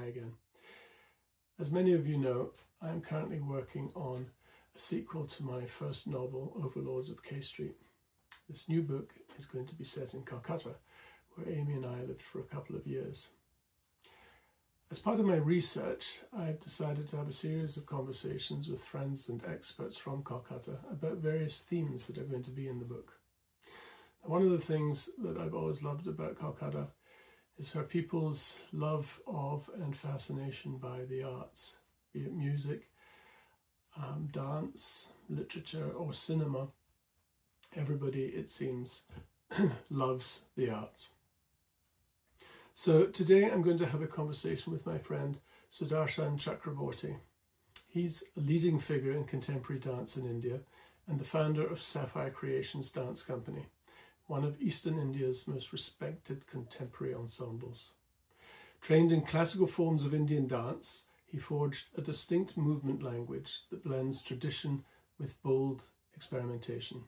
again. As many of you know, I am currently working on a sequel to my first novel, Overlords of K Street. This new book is going to be set in Calcutta, where Amy and I lived for a couple of years. As part of my research, I've decided to have a series of conversations with friends and experts from Kolkata about various themes that are going to be in the book. One of the things that I've always loved about Kolkata is her people's love of and fascination by the arts, be it music, dance, literature, or cinema. Everybody, it seems, loves the arts. So today I'm going to have a conversation with my friend Sudarshan Chakravorty. He's a leading figure in contemporary dance in India and the founder of Sapphire Creations Dance Company, one of Eastern India's most respected contemporary ensembles. Trained in classical forms of Indian dance, he forged a distinct movement language that blends tradition with bold experimentation.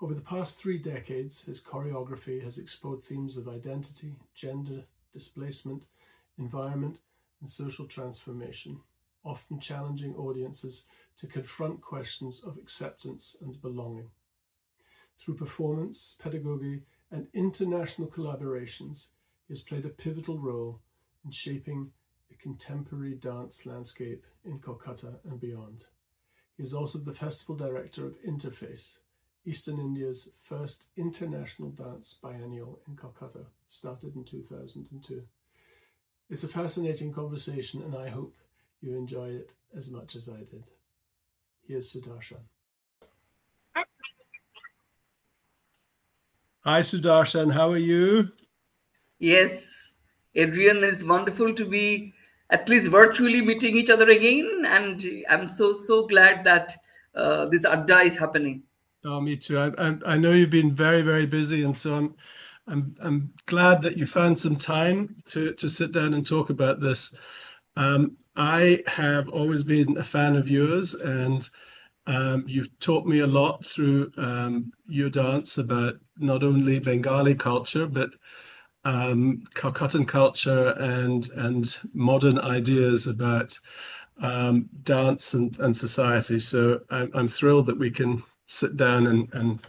Over the past 3 decades, his choreography has explored themes of identity, gender, displacement, environment, and social transformation, often challenging audiences to confront questions of acceptance and belonging. Through performance, pedagogy, and international collaborations, he has played a pivotal role in shaping the contemporary dance landscape in Kolkata and beyond. He is also the festival director of Interface, Eastern India's first international dance biennial in Calcutta, started in 2002. It's a fascinating conversation and I hope you enjoy it as much as I did. Here's Sudarshan. Hi Sudarshan, how are you? Yes, Adrian, it's wonderful to be at least virtually meeting each other again, and I'm so glad that this Adda is happening. Oh, me too. I know you've been very busy, and so I'm glad that you found some time to sit down and talk about this. I have always been a fan of yours, and you've taught me a lot through your dance about not only Bengali culture but Calcuttan culture and modern ideas about dance and society. So I'm thrilled that we can sit down and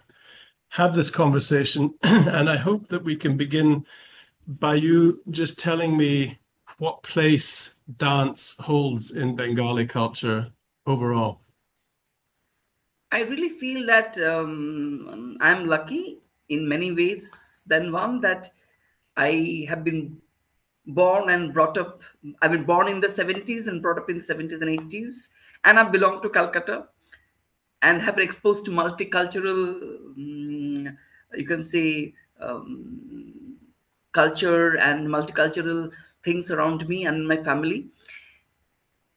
have this conversation. And I hope that we can begin by you just telling me what place dance holds in Bengali culture overall. I really feel that I'm lucky in many ways than one that I have been born and brought up. I've been born in the 70s and brought up in the 70s and 80s, and I belong to Calcutta and have been exposed to multicultural, you can say, culture and multicultural things around me and my family.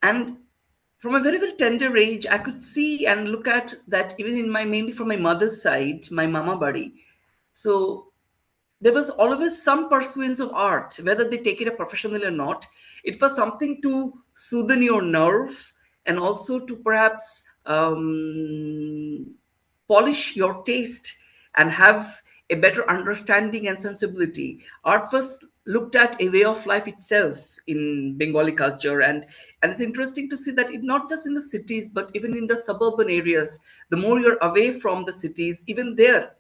And from a very tender age, I could see and look at that even in my, mainly from my mother's side, my mama body. So there was always some pursuance of art, whether they take it up professionally or not. It was something to soothe your nerve and also to perhaps polish your taste and have a better understanding and sensibility. Art was looked at a way of life itself in Bengali culture, and it's interesting to see that it not just in the cities but even in the suburban areas. The more you're away from the cities, even there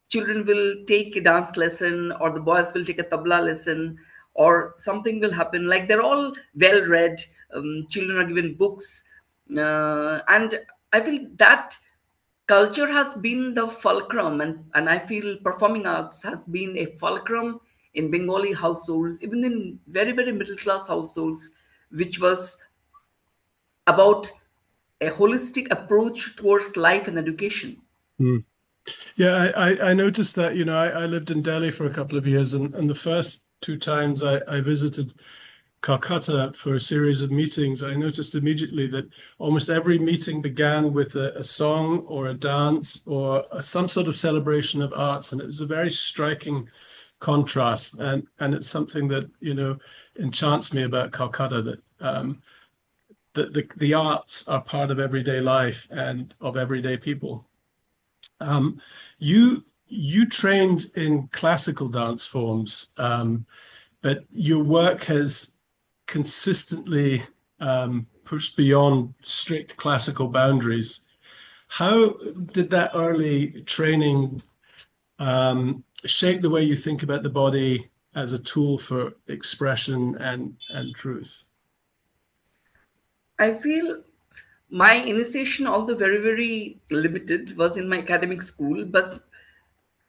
children will take a dance lesson or the boys will take a tabla lesson or something will happen, like they're all well read. Children are given books, and I feel that culture has been the fulcrum, and I feel performing arts has been a fulcrum in Bengali households, even in very middle class households, which was about a holistic approach towards life and education. Hmm. Yeah, I noticed that, I lived in Delhi for a couple of years, and the first 2 times I visited Calcutta for a series of meetings, I noticed immediately that almost every meeting began with a song or a dance or some sort of celebration of arts, and it was a very striking contrast, and it's something that enchants me about Calcutta, that the arts are part of everyday life and of everyday people. You trained in classical dance forms, but your work has consistently pushed beyond strict classical boundaries. How did that early training shape the way you think about the body as a tool for expression and truth? I feel my initiation, although very, very limited, was in my academic school. But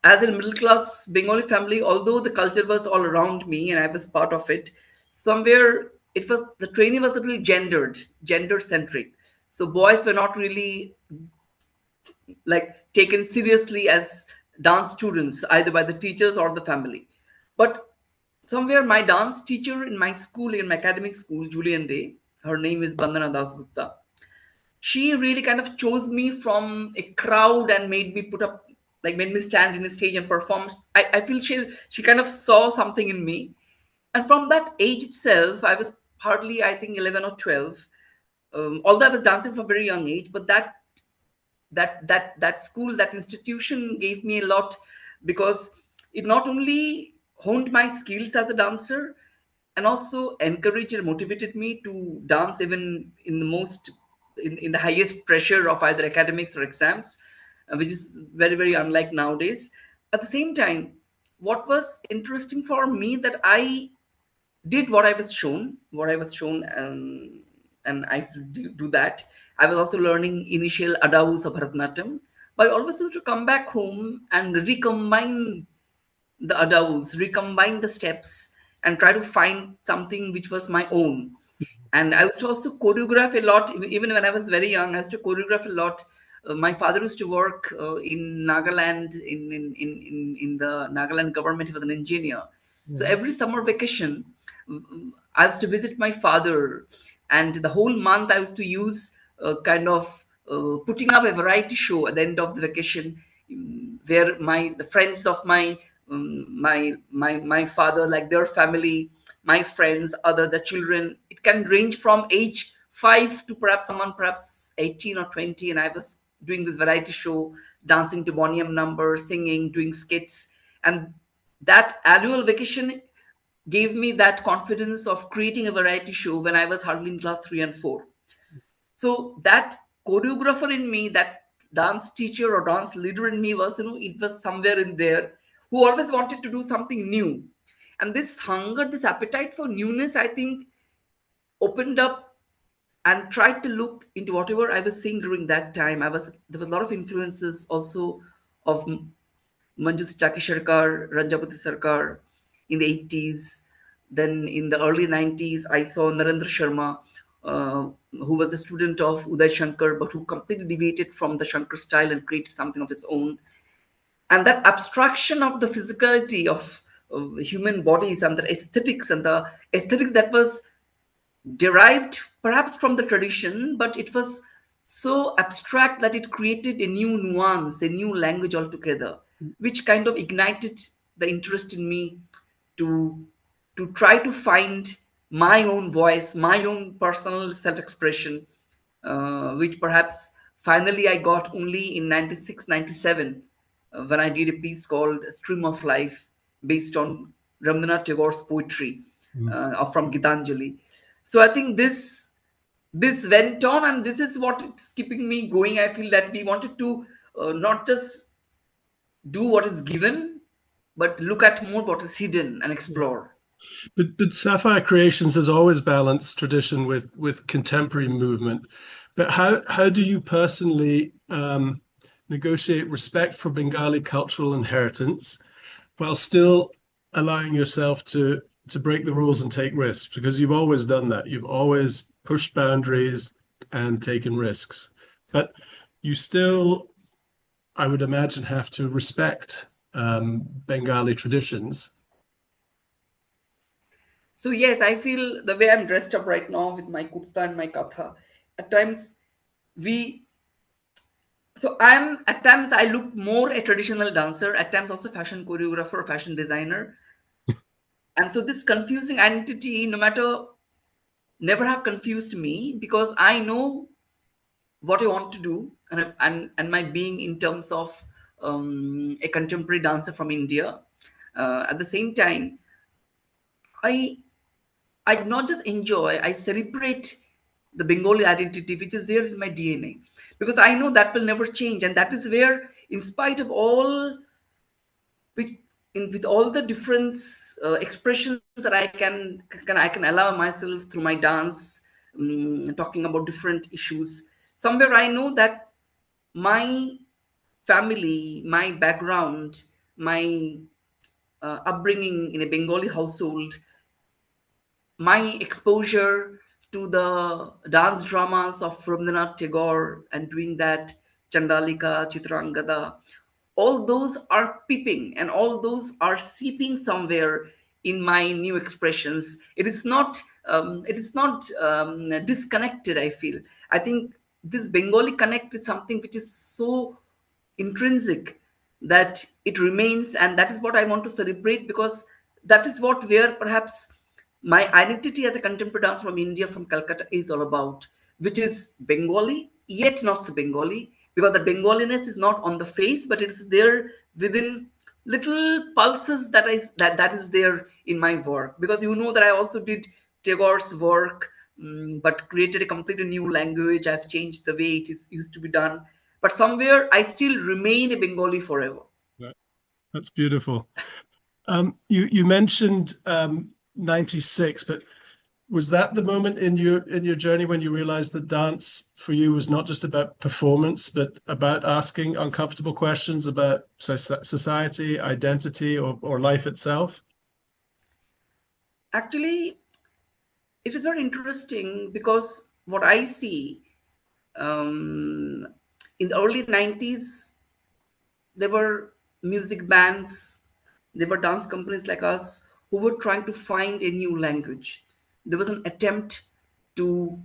as a middle class Bengali family, although the culture was all around me and I was part of it, somewhere it was the training was really gender centric. So boys were not really like taken seriously as dance students either by the teachers or the family. But somewhere my dance teacher in my school, in my academic school, Julian Day, her name is Bandana Das Gupta, she really kind of chose me from a crowd and made me put up, like made me stand in a stage and perform. I feel she kind of saw something in me. And from that age itself, I was hardly, I think, 11 or 12. Although I was dancing from a very young age, but that school, that institution gave me a lot, because it not only honed my skills as a dancer and also encouraged and motivated me to dance even in the most in the highest pressure of either academics or exams, which is very, very unlike nowadays. At the same time, what was interesting for me that I did what I was shown, and I do that. I was also learning initial adavus of Bharatanatyam, but I always used to come back home and recombine the adavus, recombine the steps, and try to find something which was my own. And I used to also choreograph a lot, even when I was very young. I used to choreograph a lot. My father used to work in Nagaland, in the Nagaland government. He was an engineer. So Mhm. every summer vacation, I used to visit my father, and the whole month I used to use kind of putting up a variety show at the end of the vacation, where my the friends of my father, like their family, my friends, other the children, it can range from age 5 to perhaps someone perhaps 18 or 20, and I was doing this variety show, dancing to Bonium numbers, singing, doing skits. And that annual vacation gave me that confidence of creating a variety show when I was hardly in class 3 and 4. So that choreographer in me, that dance teacher or dance leader in me was, it was somewhere in there, who always wanted to do something new. And this hunger, this appetite for newness, I think, opened up and tried to look into whatever I was seeing during that time. There was a lot of influences also of Manju Chaki Sarkar, Ranjapati Sarkar in the 80s. Then in the early 90s, I saw Narendra Sharma, who was a student of Uday Shankar, but who completely deviated from the Shankar style and created something of his own. And that abstraction of the physicality of human bodies and the aesthetics that was derived perhaps from the tradition, but it was so abstract that it created a new nuance, a new language altogether, which kind of ignited the interest in me to try to find my own voice, my own personal self-expression, which perhaps finally I got only in 96, 97, when I did a piece called Stream of Life, based on Rabindranath Tagore's poetry, from Gitanjali. So I think this went on, and this is what is keeping me going. I feel that we wanted to not just do what is given, but look at more what is hidden and explore. But Sapphire Creations has always balanced tradition with contemporary movement. But how do you personally negotiate respect for Bengali cultural inheritance while still allowing yourself to break the rules and take risks? Because you've always done that. You've always pushed boundaries and taken risks. But you still, I would imagine, have to respect Bengali traditions. So yes, I feel the way I'm dressed up right now with my kurta and my katha. At times, we. So I'm at times I look more a traditional dancer. At times also fashion choreographer, fashion designer. And so this confusing identity, no matter, never have confused me, because I know what I want to do, and my being in terms of a contemporary dancer from India. At the same time, I I not just enjoy, I celebrate the Bengali identity which is there in my DNA, because I know that will never change, and that is where, in spite of all, with with all the different expressions that I can allow myself through my dance, talking about different issues. Somewhere I know that my family, my background, my upbringing in a Bengali household, my exposure to the dance dramas of Rabindranath Tagore and doing that, Chandalika, Chitrangada, all those are peeping and all those are seeping somewhere in my new expressions. It is not disconnected, I feel. I think this Bengali connect is something which is so intrinsic that it remains, and that is what I want to celebrate, because that is what where perhaps my identity as a contemporary dancer from India, from Calcutta, is all about, which is Bengali, yet not so Bengali, because the Bengaliness is not on the face, but it is there within little pulses that is there in my work. Because you know that I also did Tagore's work, but created a completely new language. I've changed the way it is used to be done, but somewhere I still remain a Bengali forever. Right. That's beautiful. You mentioned 96, but was that the moment in your journey when you realized that dance for you was not just about performance, but about asking uncomfortable questions about society, identity, or life itself? Actually, it is very interesting because what I see, um, in the early 90s, there were music bands, there were dance companies like us who were trying to find a new language. There was an attempt to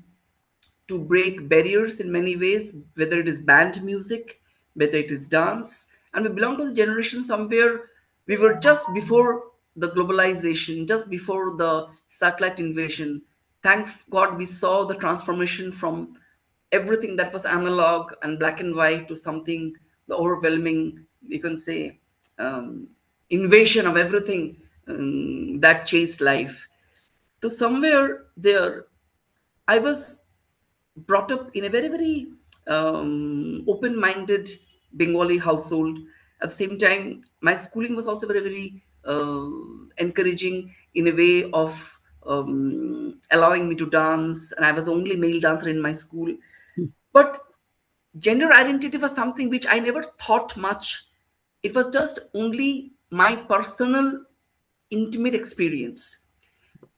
break barriers in many ways, whether it is band music, whether it is dance. And we belong to the generation somewhere we were just before the globalization, just before the satellite invasion. Thank God we saw the transformation from everything that was analog and black and white to something, the overwhelming, you can say, um, invasion of everything that changed life. So somewhere there, I was brought up in a very, very open minded Bengali household. At the same time, my schooling was also very, very encouraging in a way of allowing me to dance. And I was the only male dancer in my school. But gender identity was something which I never thought much. It was just only my personal, intimate experience.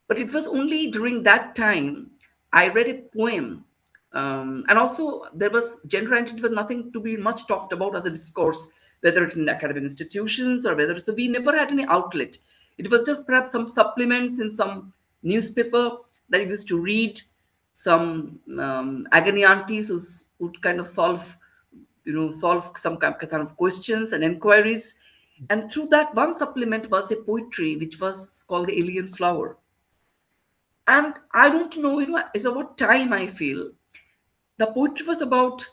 But it was only during that time I read a poem. And also, there was gender identity was nothing to be much talked about as a discourse, whether it in academic institutions or whether so we never had any outlet. It was just perhaps some supplements in some newspaper that I used to read, some agony aunties who would kind of solve, solve some kind of questions and inquiries. And through that, one supplement was a poetry which was called the Alien Flower. And I don't know, it's about time, I feel. The poetry was about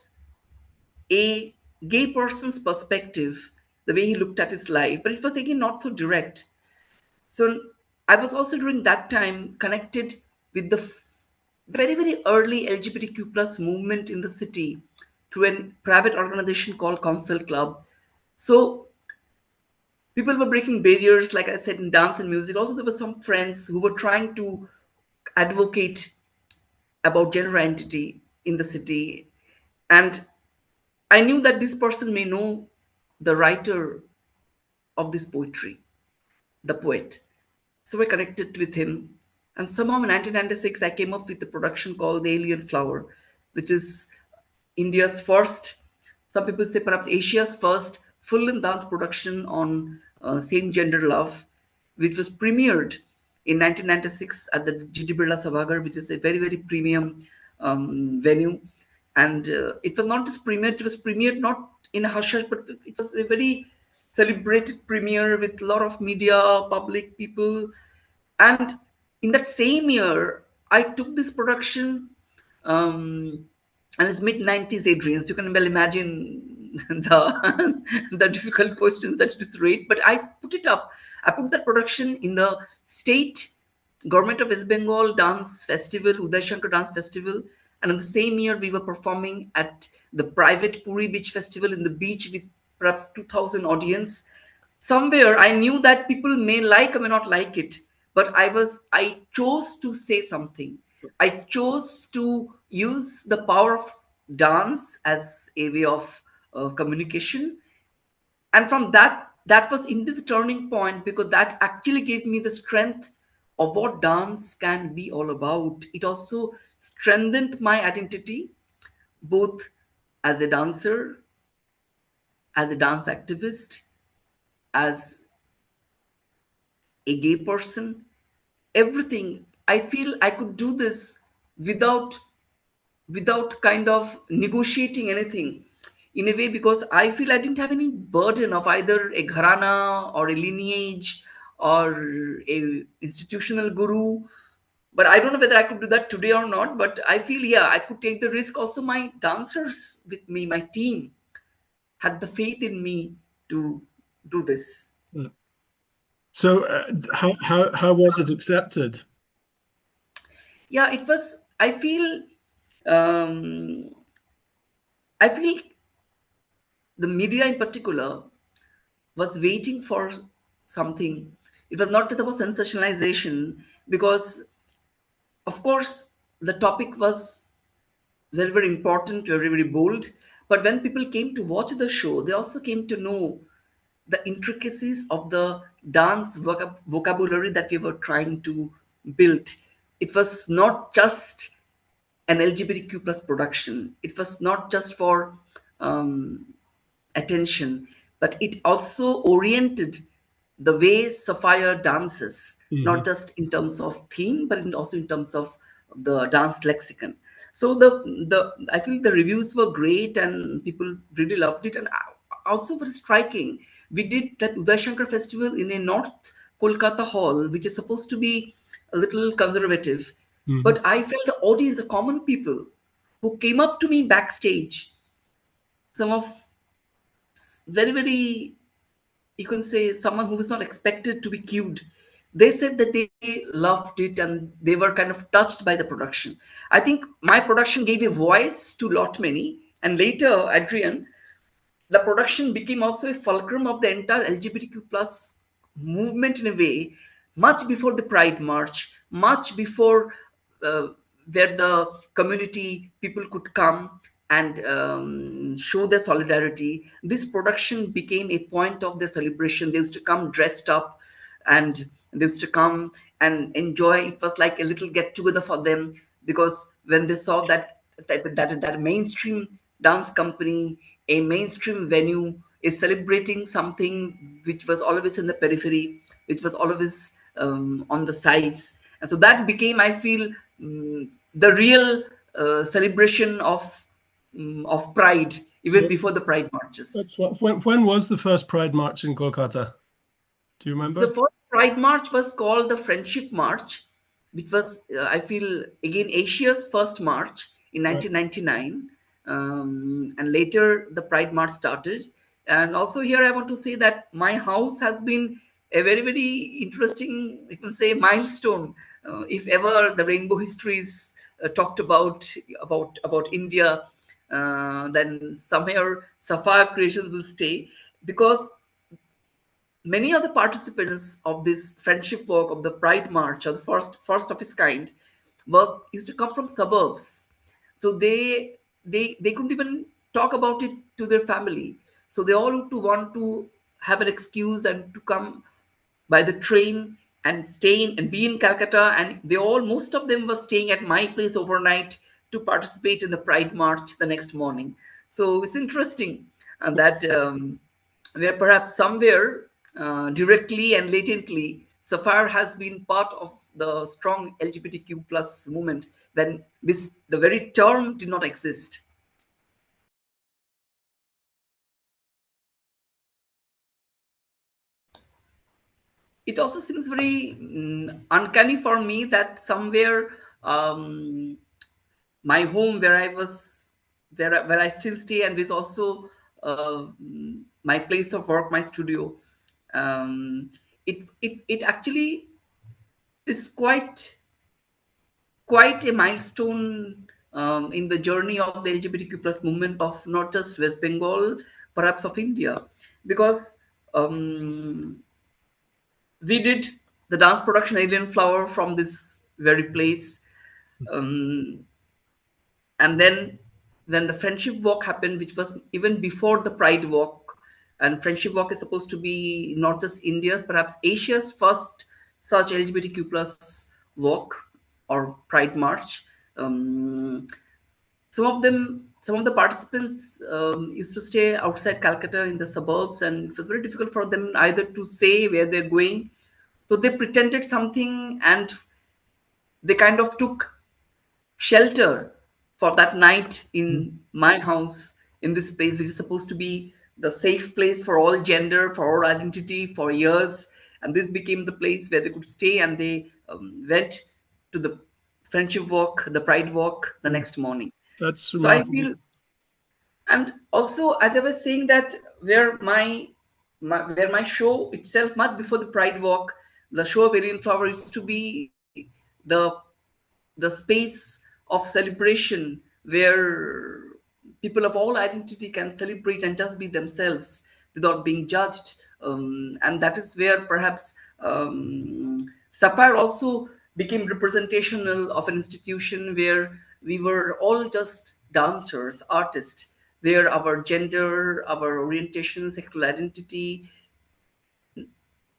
a gay person's perspective, the way he looked at his life, but it was again not so direct. So I was also during that time connected with the very, very early LGBTQ plus movement in the city through a private organization called Council Club. So people were breaking barriers, like I said, in dance and music. Also, there were some friends who were trying to advocate about gender identity in the city. And I knew that this person may know the writer of this poetry, the poet. So I connected with him. And somehow in 1996, I came up with a production called The Alien Flower, which is India's first, some people say perhaps Asia's first full and dance production on same gender love, which was premiered in 1996 at the GD Birla Sabhagar, which is a very, very premium venue. And it was not just premiered, it was premiered not in a hush hush, but it was a very celebrated premiere with a lot of media, public people. And in that same year, I took this production, and it's mid 90s, Adrian. So you can well imagine the the difficult questions that it is raised. But I put it up. I put that production in the state Government of West Bengal Dance Festival, Sudarshan Dance Festival, and in the same year we were performing at the private Puri Beach Festival in the beach with perhaps 2,000 audience. Somewhere I knew that people may like or may not like it, but I chose to say something. I chose to use the power of dance as a way of communication, and from that was indeed the turning point, because that actually gave me the strength of what dance can be all about. It also strengthened my identity, both as a dancer, as a dance activist, as a gay person, everything. I feel I could do this without kind of negotiating anything, in a way, because I feel I didn't have any burden of either a gharana or a lineage or a institutional guru. But I don't know whether I could do that today or not. But I feel, yeah, I could take the risk. Also, my dancers with me, my team, had the faith in me to do this. Yeah. So, how was it accepted? Yeah, it was. Um, I feel the media in particular was waiting for something. It was not about sensationalization, because, of course, the topic was very, very important, very, very bold. But when people came to watch the show, they also came to know the intricacies of the dance vocabulary that we were trying to build. It was not just an LGBTQ plus production. It was not just for um, attention, but it also oriented the way Sapphire dances, Hmm. not just in terms of theme, but also in terms of the dance lexicon. So the I feel the reviews were great and people really loved it, and also very striking. We did that Uday Shankar festival in a North Kolkata hall, which is supposed to be a little conservative, Hmm. but I felt the audience, the common people who came up to me backstage, some of very, very, you can say someone who was not expected to be cued, they said that they loved it and they were kind of touched by the production. I think my production gave a voice to lot many, and later, Adrian, the production became also a fulcrum of the entire LGBTQ plus movement in a way, much before the Pride March, much before uh, where the community people could come and show their solidarity. This production became a point of their celebration. They used to come dressed up, and they used to come and enjoy. It was like a little get together for them, because when they saw that mainstream dance company, a mainstream venue, is celebrating something which was always in the periphery, which was always on the sides. And so that became, I feel, the real celebration of pride, even Yeah, before the pride marches. that's what. When was the first Pride March in Kolkata? Do you The remember? first Pride March was called the Friendship March, which was, I feel, again Asia's first march in Right. 1999. And later the Pride March started. And also, here I want to say that my house has been a very, very interesting, you can say, milestone. If ever the rainbow history is talked about India, then somewhere Sapphire Creations will stay, because many of the participants of this friendship walk of the Pride March, or the first of its kind, work used to come from suburbs. So they couldn't even talk about it to their family. So they all would to want to have an excuse and to come by the train and stay in and be in Calcutta. And they all, most of them were staying at my place overnight to participate in the Pride March the next morning. So it's interesting that where perhaps somewhere directly and latently, Sapphire has been part of the strong LGBTQ plus movement when this the very term did not exist. It also seems very uncanny for me that somewhere um, my home where I was where I still stay, and is also my place of work, my studio. Um, it actually is quite a milestone in the journey of the LGBTQ plus movement of not just West Bengal, perhaps of India, because um, we did the dance production Alien Flower from this very place. Um, and then when the friendship walk happened, which was even before the Pride walk, and friendship walk is supposed to be not just India's, perhaps Asia's first such LGBTQ plus walk or Pride march. um, some of the participants used to stay outside Calcutta in the suburbs, and it was very difficult for them either to say where they're going. So they pretended something, and they kind of took shelter for that night in my house, in this place which is supposed to be the safe place for all gender, for all identity, for years. And this became the place where they could stay, and they went to the friendship walk, the pride walk, the next morning. That's So I remarkable. feel, and also as I was saying that where where my show itself, much before the pride walk, the show of Alien Flower used to be the the space of celebration where people of all identity can celebrate and just be themselves without being judged. And that is where perhaps Sapphire also became representational of an institution where we were all just dancers, artists, where our gender, our orientation, sexual identity,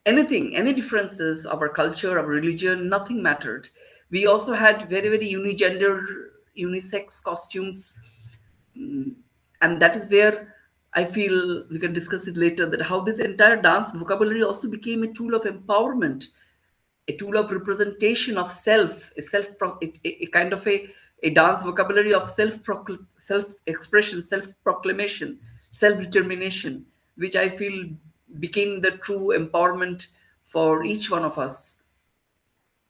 anything, any differences of our culture, our religion, nothing mattered. We also had very, very unigender, unisex costumes. And that is where I feel we can discuss it later, that how this entire dance vocabulary also became a tool of empowerment, a tool of representation of self, a kind of a dance vocabulary of self expression, self proclamation, self determination, which I feel became the true empowerment for each one of us.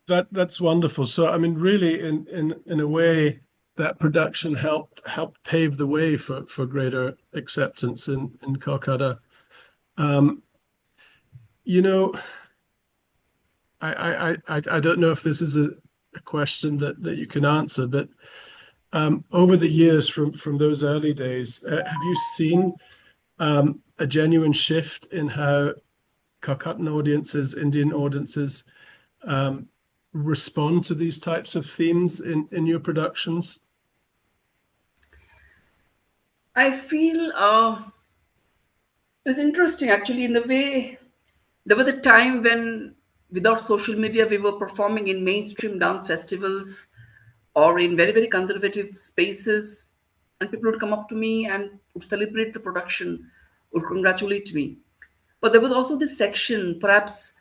That's wonderful. So I mean, really, in a way, that production helped pave the way for greater acceptance in Kolkata. Um, you know, I don't know if this is a question that you can answer, but over the years from those early days, have you seen a genuine shift in how Calcuttan audiences, Indian audiences um, respond to these types of themes in your productions? I feel it's interesting actually in the way there was a time when without social media we were performing in mainstream dance festivals or in very, very conservative spaces, and people would come up to me and would celebrate the production, would congratulate me. But there was also this section, perhaps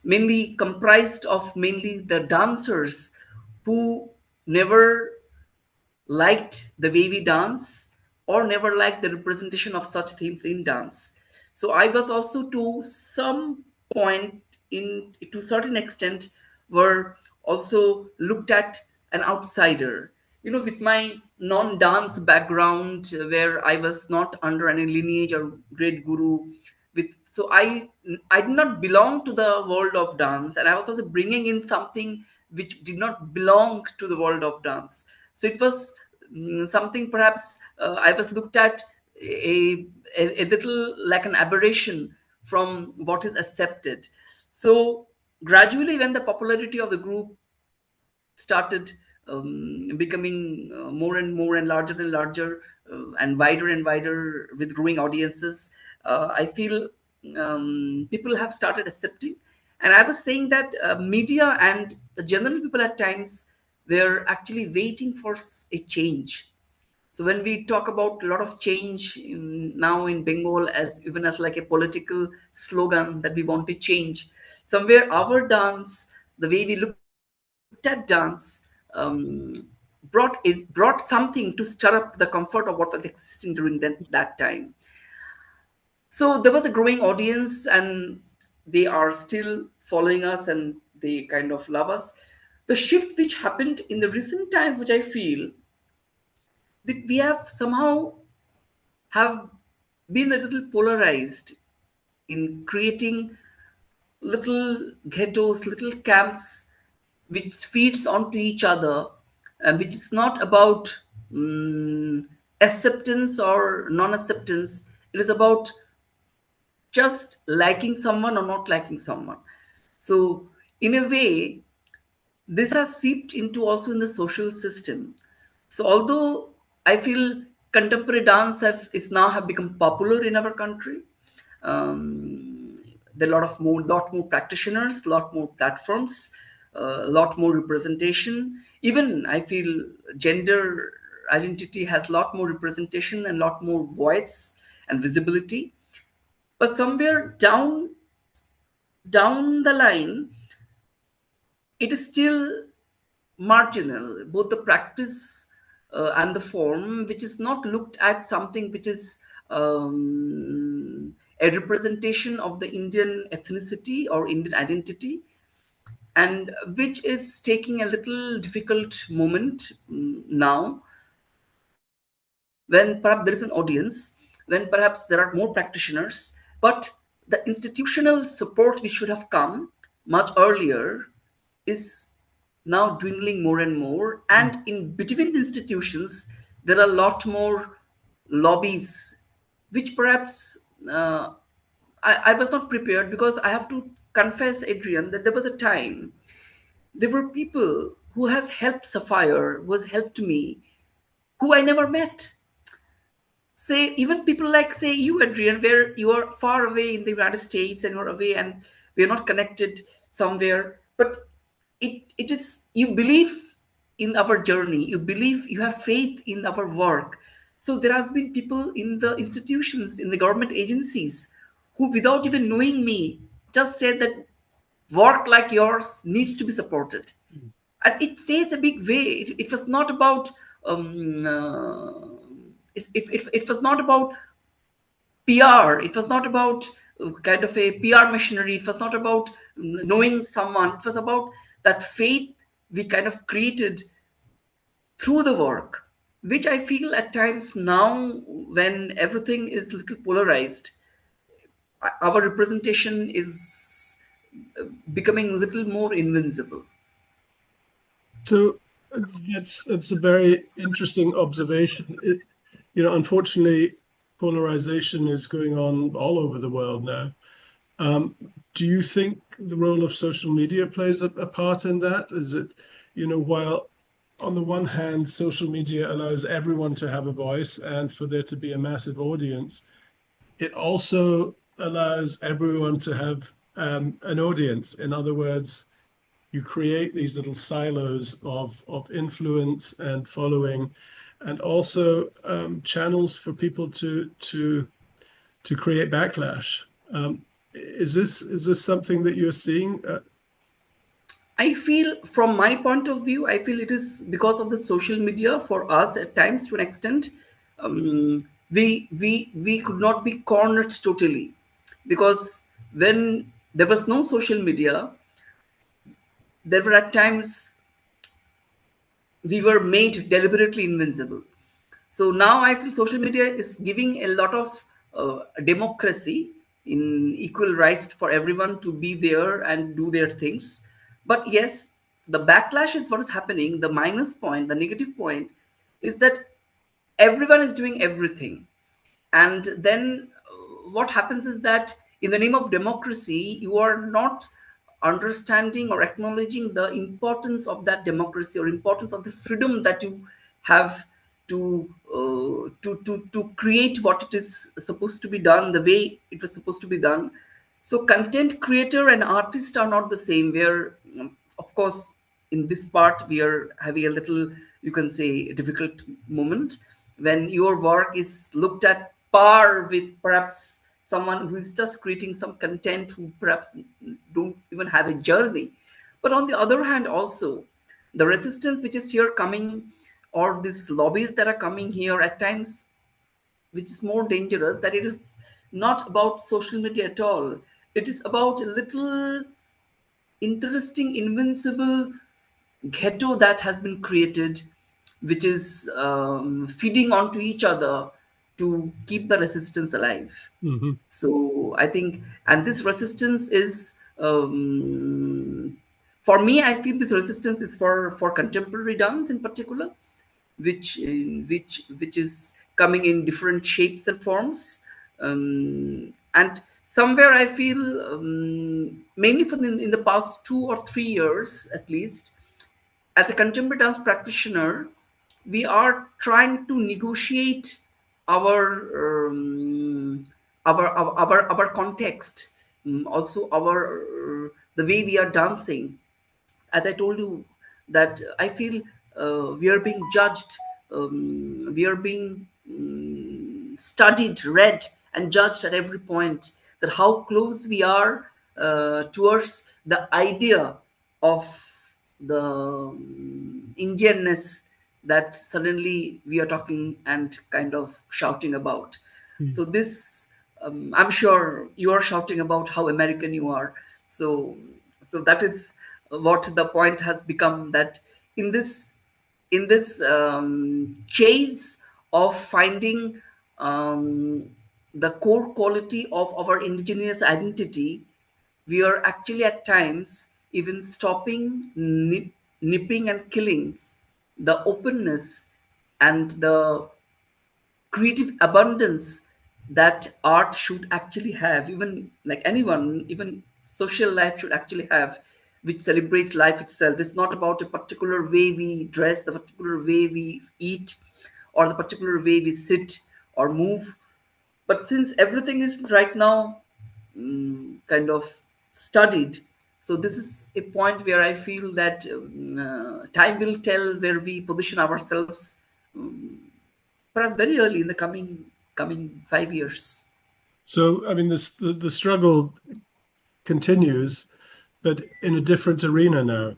mainly comprised of mainly the dancers, who never liked the way we dance or never liked the representation of such themes in dance. So I was also to some point, in to a certain extent, were also looked at an outsider. With my non-dance background, where I was not under any lineage or great guru, with so I did not belong to the world of dance, and I was also bringing in something which did not belong to the world of dance. So it was something, perhaps I was looked at a little like an aberration from what is accepted. So gradually, when the popularity of the group started becoming more and more and larger and wider with growing audiences, I feel people have started accepting. And I was saying that media and the general people at times, they're actually waiting for a change. So when we talk about a lot of change now in Bengal, as even as like a political slogan that we want to change, somewhere our dance, the way we looked at dance, brought something to stir up the comfort of what was existing during that time. So there was a growing audience, and they are still following us, and they kind of love us. The shift which happened in the recent times, which I feel that we have somehow have been a little polarized in creating little ghettos, little camps, which feeds onto each other, and which is not about acceptance or non-acceptance. It is about just liking someone or not liking someone. So in a way, this has seeped into also in the social system. So although I feel contemporary dance is now have become popular in our country, there are lot more practitioners, lot more platforms, a lot more representation. Even I feel gender identity has a lot more representation and lot more voice and visibility. But somewhere down the line, it is still marginal, both the practice and the form, which is not looked at something which is a representation of the Indian ethnicity or Indian identity, and which is taking a little difficult moment now, when perhaps there is an audience, when perhaps there are more practitioners, but the institutional support which should have come much earlier is now dwindling more and more. And in between the institutions, there are a lot more lobbies, which perhaps I was not prepared, because I have to confess, Adrian, that there was a time there were people who has helped Sapphire, who has helped me, who I never met. Say even people like, say, you, Adrian, where you are far away in the United States and you're away and we're not connected somewhere, but it is, you believe in our journey, you believe, you have faith in our work. So there has been people in the institutions, in the government agencies, who without even knowing me just said that work like yours needs to be supported. And it says a big way. It was not about it was not about PR. It was not about kind of a PR machinery. It was not about knowing someone. It was about that faith we kind of created through the work, which I feel at times now, when everything is a little polarized, our representation is becoming a little more invincible. So that's a very interesting observation. Unfortunately, polarization is going on all over the world now. Do you think the role of social media plays a part in that? Is it, while on the one hand, social media allows everyone to have a voice and for there to be a massive audience, it also allows everyone to have an audience. In other words, you create these little silos of influence and following, and also channels for people to create backlash. Is this something that you're seeing? I feel, from my point of view, I feel it is because of the social media for us at times, to an extent. We could not be cornered totally, because when there was no social media, there were at times we were made deliberately invincible. So now I feel social media is giving a lot of democracy, in equal rights for everyone to be there and do their things. But yes, the backlash is what is happening. The minus point, the negative point, is that everyone is doing everything. And then what happens is that in the name of democracy, you are not understanding or acknowledging the importance of that democracy, or importance of the freedom that you have to create what it is supposed to be done, the way it was supposed to be done. So content creator and artist are not the same, where of course in this part we are having a little, you can say, difficult moment, when your work is looked at par with perhaps someone who is just creating some content, who perhaps don't even have a journey. But on the other hand, also, the resistance which is here coming, or these lobbies that are coming here at times, which is more dangerous, that it is not about social media at all. It is about a little interesting, invincible ghetto that has been created, which is feeding onto each other to keep the resistance alive. Mhm. So I think, and this resistance is For me, I feel this resistance is for contemporary dance in particular, which is coming in different shapes and forms, and somewhere I feel, mainly in the past 2 or 3 years at least, as a contemporary dance practitioner, we are trying to negotiate our our context, also the way we are dancing. As I told you, that I feel we are being judged, we are being studied, read, and judged at every point. That how close we are towards the idea of the Indianness that suddenly we are talking and kind of shouting about. Mm. So this, I'm sure you are shouting about how American you are. So that is what the point has become, that in this chase of finding um, the core quality of our indigenous identity, we are actually at times even stopping, nipping and killing the openness and the creative abundance that art should actually have, even like anyone, even social life should actually have, which celebrates life itself. It's not about a particular way we dress, the particular way we eat, or the particular way we sit or move. But since everything is right now kind of studied, so this is a point where I feel that time will tell where we position ourselves, perhaps very early in the coming 5 years. So, I mean, the struggle continues, but in a different arena now.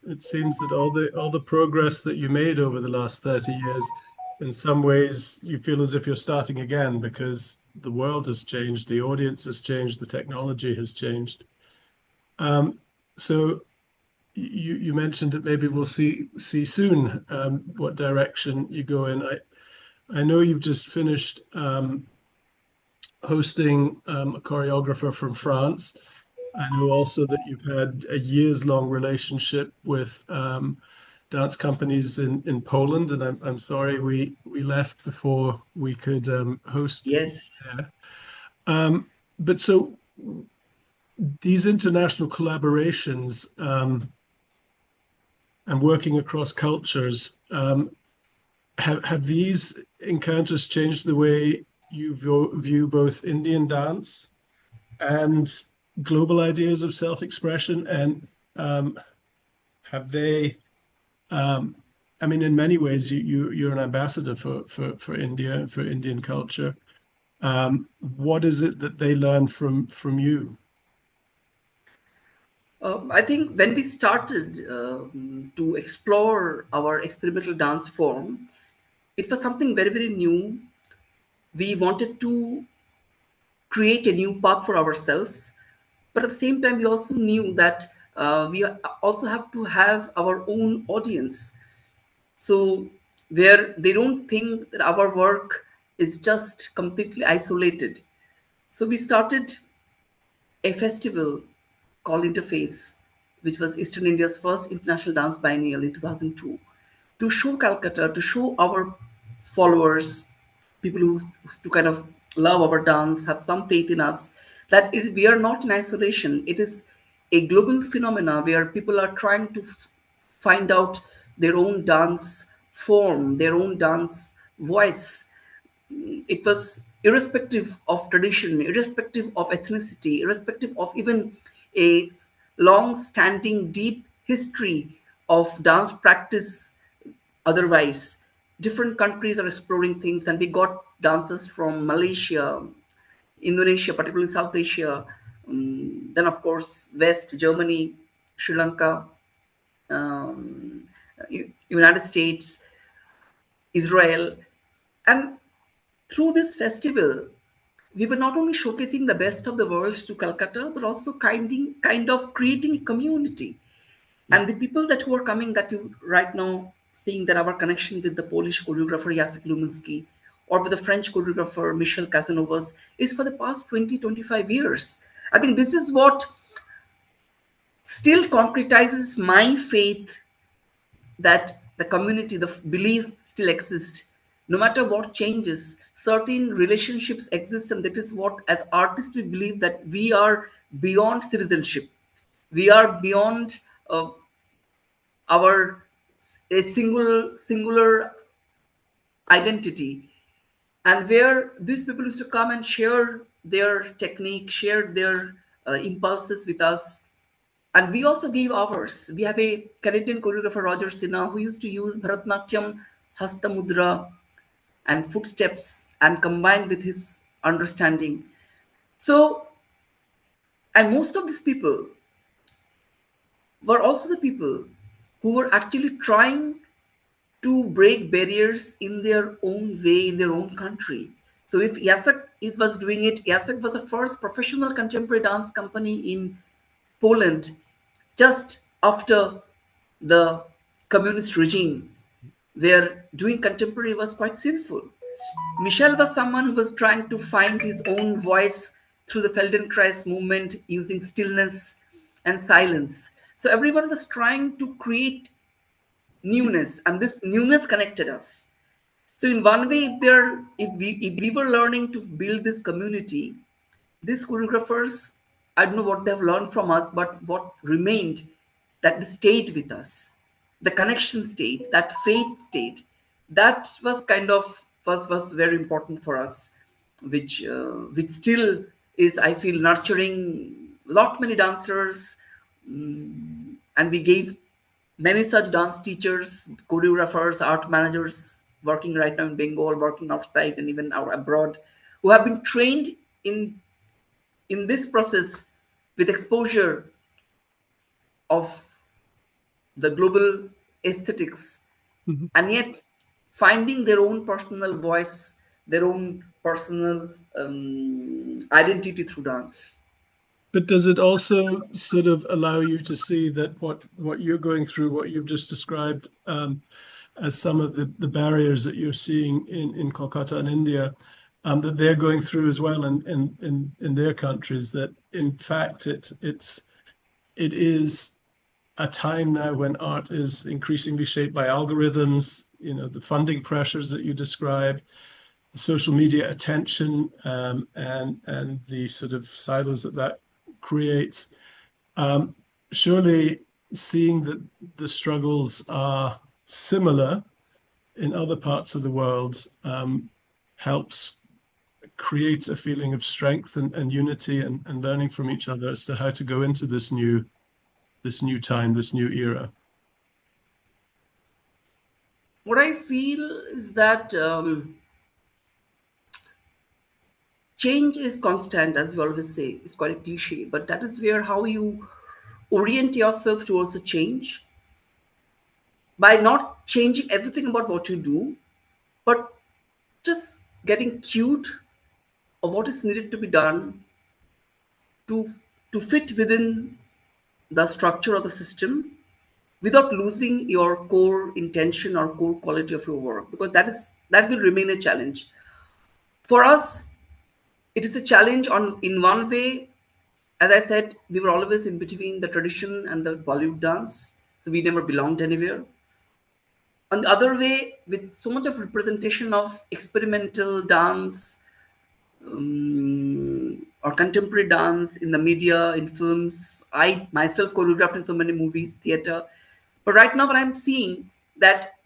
It seems that all the progress that you made over the last 30 years, in some ways, you feel as if you're starting again because the world has changed, the audience has changed, the technology has changed. So you mentioned that maybe we'll see soon what direction you go in. I know you've just finished hosting a choreographer from France. I know also that you've had a years-long relationship with dance companies in Poland, and I'm sorry we left before we could host Yes. there. But so these international collaborations and working across cultures, have these encounters changed the way you view both Indian dance and global ideas of self-expression? And have they, I mean, in many ways, you're an ambassador for India and for Indian culture. What is it that they learn from you? I think when we started to explore our experimental dance form, it was something very, very new. We wanted to create a new path for ourselves, but at the same time, we also knew that we also have to have our own audience. So, where they don't think that our work is just completely isolated. So, we started a festival called Interface, which was Eastern India's first international dance biennial in 2002, to show Calcutta, to show our followers, people who to kind of love our dance, have some faith in us, that we are not in isolation. It is a global phenomena where people are trying to find out their own dance form, their own dance voice. It was irrespective of tradition, irrespective of ethnicity, irrespective of even a long standing deep history of dance practice. Otherwise, different countries are exploring things, and we got dancers from Malaysia, Indonesia, particularly South Asia, then of course West, Germany, Sri Lanka, um, United States, Israel. And through this festival, we were not only showcasing the best of the world to Calcutta, but also kind of creating a community. And the people that who are coming, that you right now seeing that our connection with the Polish choreographer Jacek Luminski or with the French choreographer Michel Casanovas is for the past 20, 25 years. I think this is what still concretizes my faith that the community, the belief still exists. No matter what changes, certain relationships exist, and that is what, as artists, we believe that we are beyond citizenship. We are beyond our a singular identity, and where these people used to come and share their technique, share their impulses with us. And we also give ours. We have a Canadian choreographer, Roger Sinha, who used to use Bharatanatyam, Hasta Mudra, and footsteps, and combined with his understanding. So, and most of these people were also the people who were actually trying to break barriers in their own way, in their own country. So if Jacek was doing it, Jacek was the first professional contemporary dance company in Poland just after the communist regime, where doing contemporary was quite sinful. Michel was someone who was trying to find his own voice through the Feldenkrais movement using stillness and silence. So everyone was trying to create newness, and this newness connected us. So in one way, if we were learning to build this community, these choreographers, I don't know what they've learned from us, but what remained, that stayed with us, the connection stayed, that faith stayed. That was kind of was very important for us, which still is, I feel, nurturing lot many dancers, and we gave many such dance teachers, choreographers, art managers working right now in Bengal, working outside and even out abroad, who have been trained in this process with exposure of the global aesthetics, and yet finding their own personal voice, their own personal identity through dance. But does it also sort of allow you to see that what you're going through, what you've just described, as some of the barriers that you're seeing in Kolkata and India, that they're going through as well in their countries, that in fact it is a time now when art is increasingly shaped by algorithms, the funding pressures that you described, the social media attention, and the sort of silos that creates. Surely seeing that the struggles are similar in other parts of the world helps create a feeling of strength and unity and learning from each other as to how to go into this new time, this new era. What I feel is that change is constant, as we always say. It's quite a cliche, but that is where how you orient yourself towards a change, by not changing everything about what you do, but just getting cued of what is needed to be done to fit within the structure of the system without losing your core intention or core quality of your work, because that will remain a challenge for us. It is a challenge on in one way. As I said, we were always in between the tradition and the Bollywood dance, so we never belonged anywhere. On the other way, with so much of representation of experimental dance, or contemporary dance in the media, in films, I myself choreographed in so many movies, theater. But right now, what I'm seeing, that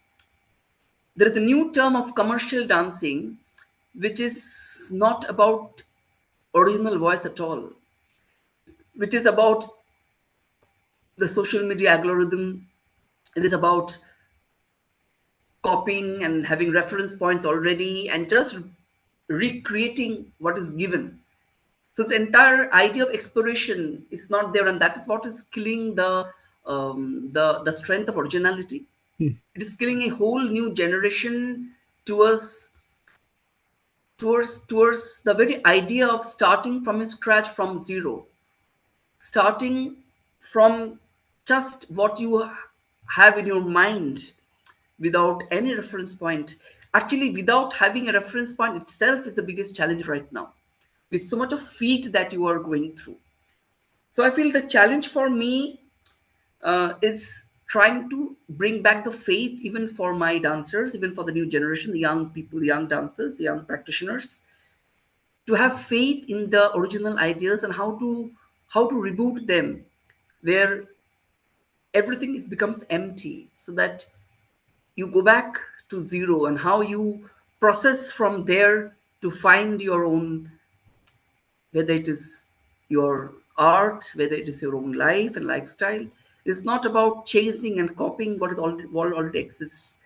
there is a new term of commercial dancing, which is not about original voice at all, which is about the social media algorithm. It is about copying and having reference points already and just recreating what is given. So the entire idea of exploration is not there, and that is what is killing the strength of originality. It is killing a whole new generation towards the very idea of starting from scratch, from zero, starting from just what you have in your mind without any reference point. Actually, without having a reference point itself is the biggest challenge right now, with so much of feet that you are going through. So I feel the challenge for me is trying to bring back the faith even for my dancers, even for the new generation, the young people, the young dancers, the young practitioners, to have faith in the original ideas and how to reboot them where everything becomes empty, so that you go back to zero, and how you process from there to find your own, whether it is your art, whether it is your own life and lifestyle. It's not about chasing and copying what already exists.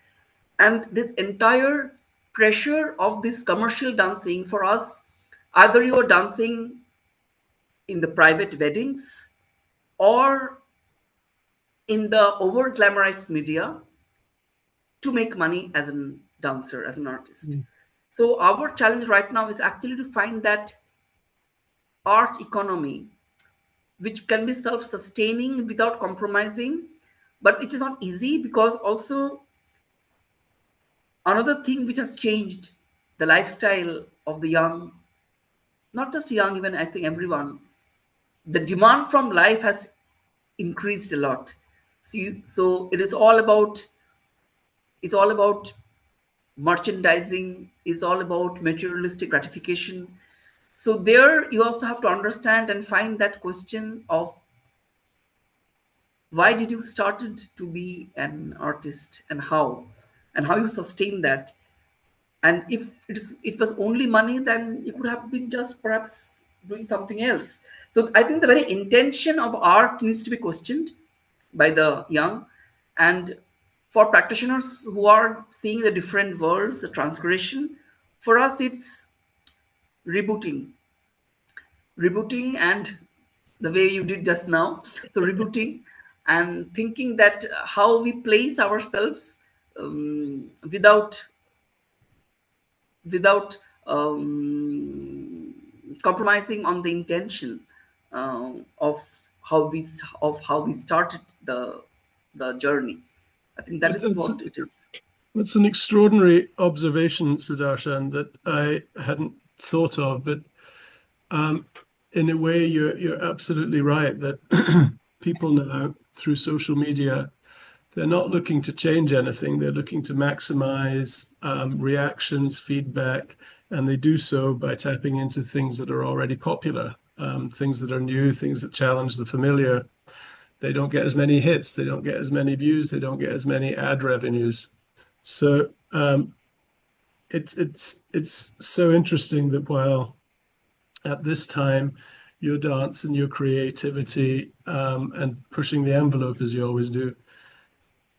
And this entire pressure of this commercial dancing for us, either you're dancing in the private weddings or in the over glamorized media to make money as a dancer, as an artist. So our challenge right now is actually to find that art economy which can be self-sustaining without compromising. But it is not easy, because also another thing which has changed the lifestyle of the young, not just young, even I think everyone, the demand from life has increased a lot. So it's all about merchandising, is all about materialistic gratification. So there you also have to understand and find that question of why did you started to be an artist, and how you sustain that. And if it was only money, then you could have been just perhaps doing something else. So I think the very intention of art needs to be questioned by the young. And for practitioners who are seeing the different worlds, the transgression, for us it's rebooting and the way you did just now. So rebooting and thinking that how we place ourselves, without without compromising on the intention, uh, of how we started the journey. I think that is That's what it is. that's an extraordinary observation, Sudarshan, that I hadn't thought of. But um, in a way, you're absolutely right that people now through social media, they're not looking to change anything. They're looking to maximize reactions, feedback, and they do so by tapping into things that are already popular, things that are new, things that challenge the familiar. They don't get as many hits, they don't get as many views, they don't get as many ad revenues. So it's so interesting that while at this time your dance and your creativity and pushing the envelope as you always do,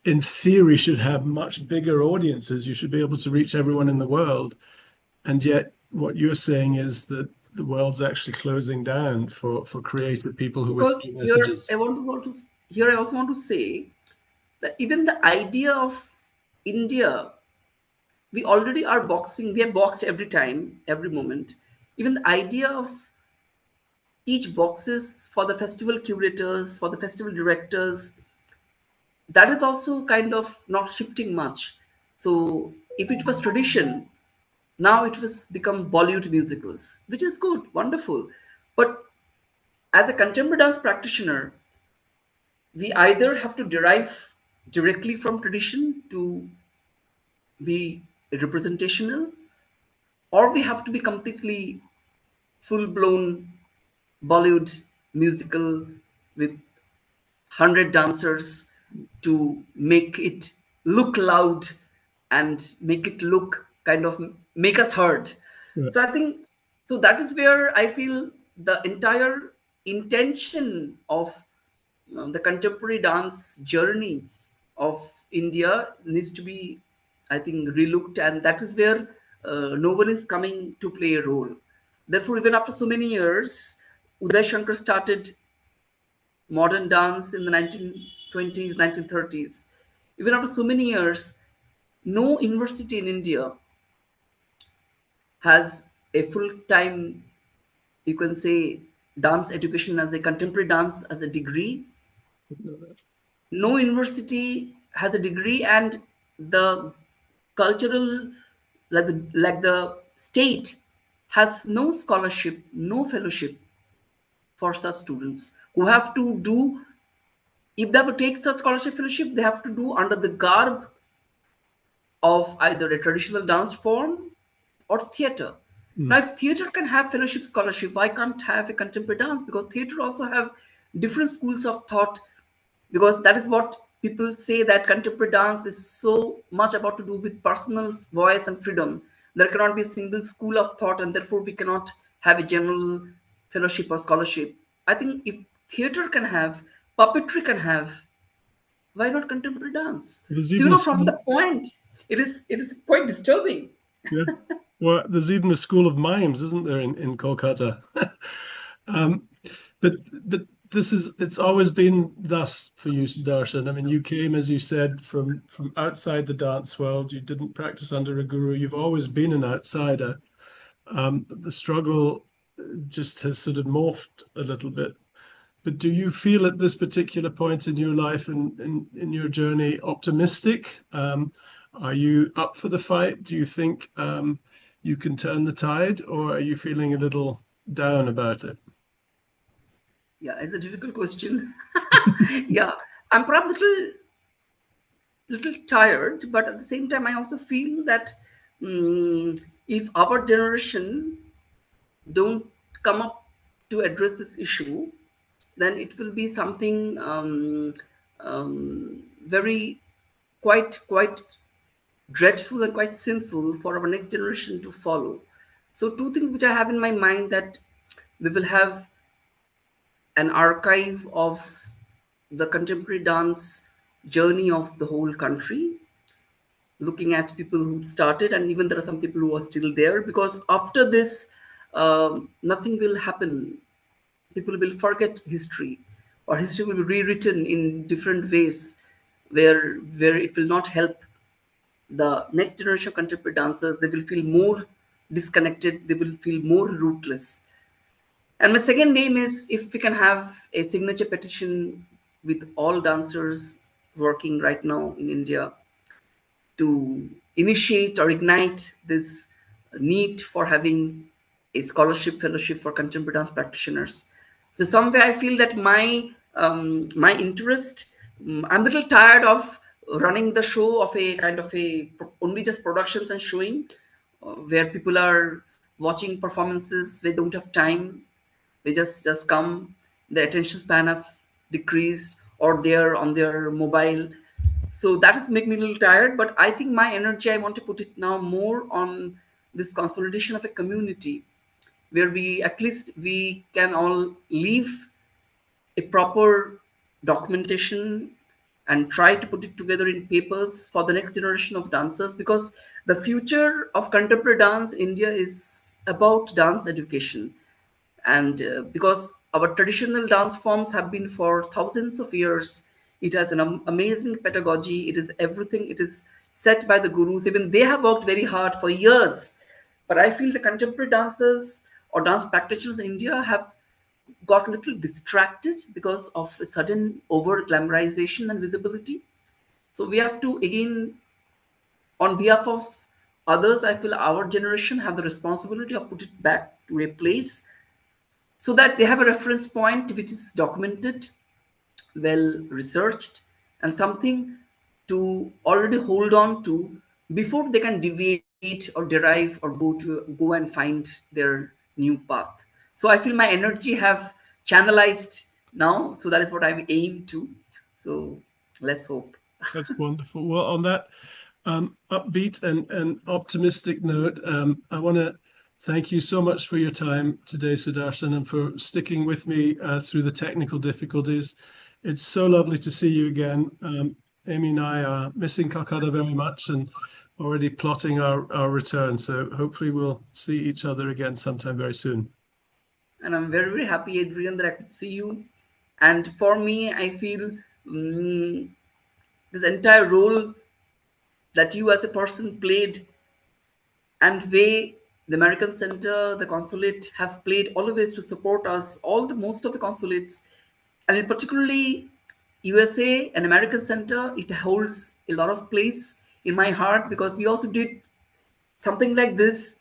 in theory should have much bigger audiences. You should be able to reach everyone in the world. And yet what you're saying is that the world's actually closing down for creative people who with Because few here messages. I also want to say that even the idea of India, we already are boxing. We are boxed every time, every moment. Even the idea of each boxes for the festival curators, for the festival directors, that is also kind of not shifting much. So if it was tradition, now it was become Bollywood musicals, which is good, wonderful. But as a contemporary dance practitioner, we either have to derive directly from tradition to be representational, or we have to be completely full blown Bollywood musical with 100 dancers to make it look loud and make it look kind of make us heard. Yeah. So I think, so that is where I feel the entire intention of the contemporary dance journey of India needs to be, I think, relooked, and that is where no one is coming to play a role. Therefore, even after so many years, Uday Shankar started modern dance in the 1920s, 1930s. Even after so many years, no university in India has a full time, you can say, dance education as a contemporary dance as a degree. No university has a degree, and the cultural, like the state has no scholarship, no fellowship for such students who have to do if they have to take such scholarship fellowship, they have to do under the garb of either a traditional dance form or theater. Now, if theater can have fellowship scholarship, why can't have a contemporary dance? Because theater also have different schools of thought. Because that is what people say, that contemporary dance is so much about to do with personal voice and freedom. There cannot be a single school of thought, and therefore we cannot have a general fellowship or scholarship. I think if theater can have, puppetry can have, why not contemporary dance? There's So even a from school. the point, it is quite disturbing. Yeah. Well, there's even a school of mimes, isn't there, in Kolkata? um, but this is it's always been thus for you, Sudarshan. I mean, you came, as you said, from outside the dance world. You didn't practice under a guru. You've always been an outsider. The struggle just has sort of morphed a little bit. But do you feel at this particular point in your life and in your journey optimistic? Are you up for the fight? Do you think you can turn the tide, or are you feeling a little down about it? Yeah, it's a difficult question. Yeah, I'm probably little tired, but at the same time, I also feel that if our generation don't come up to address this issue, then it will be something very quite dreadful and quite sinful for our next generation to follow. So two things which I have in my mind, that we will have an archive of the contemporary dance journey of the whole country, looking at people who started, and even there are some people who are still there, because after this, nothing will happen. People will forget history, or history will be rewritten in different ways, where it will not help the next generation of contemporary dancers. They will feel more disconnected, they will feel more rootless. And my second name is, if we can have a signature petition with all dancers working right now in India to initiate or ignite this need for having a scholarship fellowship for contemporary dance practitioners. So somewhere I feel that my interest, I'm a little tired of running the show of a kind of only just productions and showing, where people are watching performances, they don't have time, they just come, their attention span have decreased, or they're on their mobile. So that has made me a little tired, but I think my energy, I want to put it now more on this consolidation of a community, where we at least we can all leave a proper documentation and try to put it together in papers for the next generation of dancers, because the future of contemporary dance in India is about dance education. And because our traditional dance forms have been for thousands of years, it has an amazing pedagogy, it is everything, it is set by the gurus, even they have worked very hard for years. But I feel the contemporary dancers or dance practitioners in India have got a little distracted because of a sudden over glamorization and visibility. So we have to again, on behalf of others, I feel our generation have the responsibility of put it back to a place, so that they have a reference point which is documented, well researched, and something to already hold on to before they can deviate or derive or go and find their new path. So I feel my energy have channelized now, so that is what I've aimed to. So let's hope. That's wonderful. Well, on that upbeat and optimistic note, I want to thank you so much for your time today, Sudarshan, and for sticking with me through the technical difficulties. It's so lovely to see you again. Amy and I are missing Calcutta very much and already plotting our return. So hopefully we'll see each other again sometime very soon. And I'm very, very happy, Adrian, that I could see you. And for me, I feel this entire role that you as a person played, and way the American Center, the consulate have played always to support us, all the most of the consulates, and in particularly USA and American Center, it holds a lot of place in my heart, because we also did something like this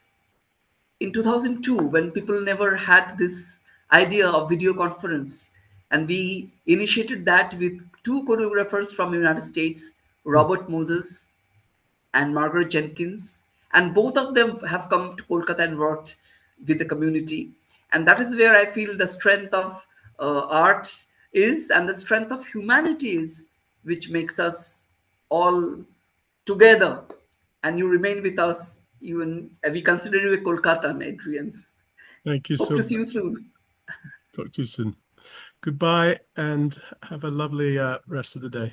in 2002, when people never had this idea of video conference. And we initiated that with two choreographers from the United States, Robert Moses and Margaret Jenkins. And both of them have come to Kolkata and worked with the community. And that is where I feel the strength of art is, and the strength of humanity is, which makes us all together. And you remain with us, even we consider you a Kolkatan, Adrian. Thank you Hope so to see you much. soon. Talk to you soon. Goodbye and have a lovely rest of the day.